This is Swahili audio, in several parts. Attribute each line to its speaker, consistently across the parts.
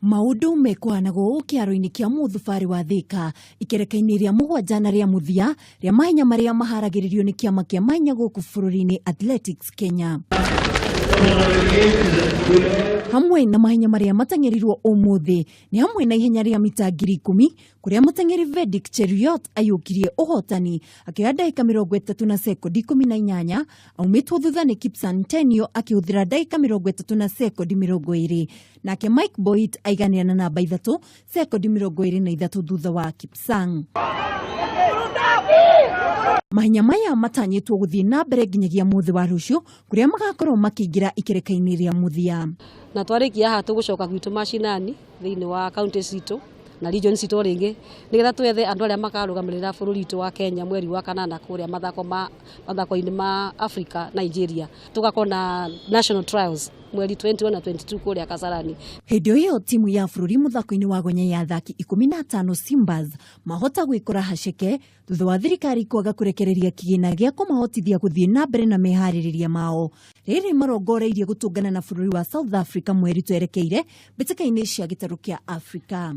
Speaker 1: Maudu mekwanagwo kiaro-ini kia muthubarĩ wa Thika ikerekai-ini ria mũgwanja na ria muthia ria mahenya maria maharagĩrĩrio ni kiama kia mahenya gũkũ bũrũri-inĩ Athletics Kenya. Hamwe na mahenya maria mateng'erirwo ũmũthĩ ni hamwe na ihenya ria mita 10,000 kuria muteng'eri Vedick Cheruiyot ayũkirie ũhotani akĩoya ndagĩka 30 na sekondi 18 aumitwo thutha ni Kipsantenio akĩhũthĩra ndagĩka 30 na sekondi 20 nake Mike Boit aiganĩra na namba 3 sekondi 23 thutha wa Kipsang. Mahenya maya matanyĩtwo gũthiĩ na mbere nginyagia mũthĩ wa rũciũ kuria magakorwo makĩingĩra ikereka-inĩ ria muthia.
Speaker 2: Na twarikia haha tũgũcoka gwitũ mashinani thĩinĩ wa county citũ na region citũ ringĩ nigetha twethe andũ arĩa makarũgamĩrĩra bũrũri witũ wa Kenya mweri wa kanana kũrĩa mathako-inĩ ma Africa Nigeria tũgakorwo na national trials mweri 21 na 22 kũrĩa Kasarani.
Speaker 1: Hĩndĩ ĩyo timu ya bũrũri mũthako-inĩ wa gonya ya athaki 15 Simbas mahota gwĩkora haceke thutha wa thirikari kwaga kũrekereria kĩgĩna gĩa kũmahotithia gũthiĩ na mbere na meharĩrĩria mao. Rĩrĩ marongoreirie gũtũngana na bũrũri wa South Africa mweri twerekeire mbĩtĩka-inĩ cia gĩtarũ kĩa Africa.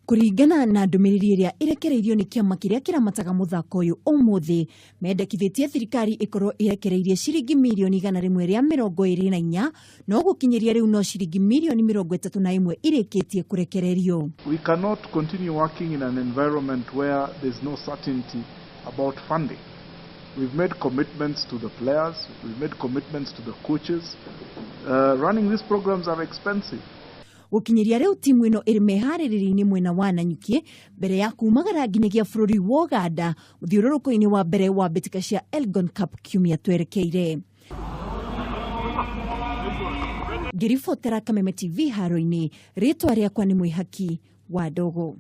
Speaker 1: Kũringana na ndũmĩrĩri ĩrĩa ĩrekereirio nĩ kĩama kĩrĩa kĩramataga mũthako ũyũ ũmũthĩ, mendekithĩtie thirikari ĩkorwo ĩrekereirie ciringi mirioni 124 no gũkinyĩria rĩu no ciringi mirioni 31 irĩkĩtie kũrekererio.
Speaker 3: We cannot continue working in an environment where there's no certainty about funding. We've made commitments to the players, we've made commitments to the coaches. Running these programs are expensive.
Speaker 1: Gũkinyĩria rĩu timu ĩno ĩrĩ meharĩrĩria-inĩ mwena wa Nanyuki mbere ya kumagara nginyagia bũrũri wa Uganda mũthiũrũrũko-inĩ wa mbere wa mbĩtĩka cia Elgon Cup kiumia twerekeire. Ngĩribotera Kameme TV haro-inĩ, rĩtwa rĩakwa nĩ Mwĩhaki wa Ndogo.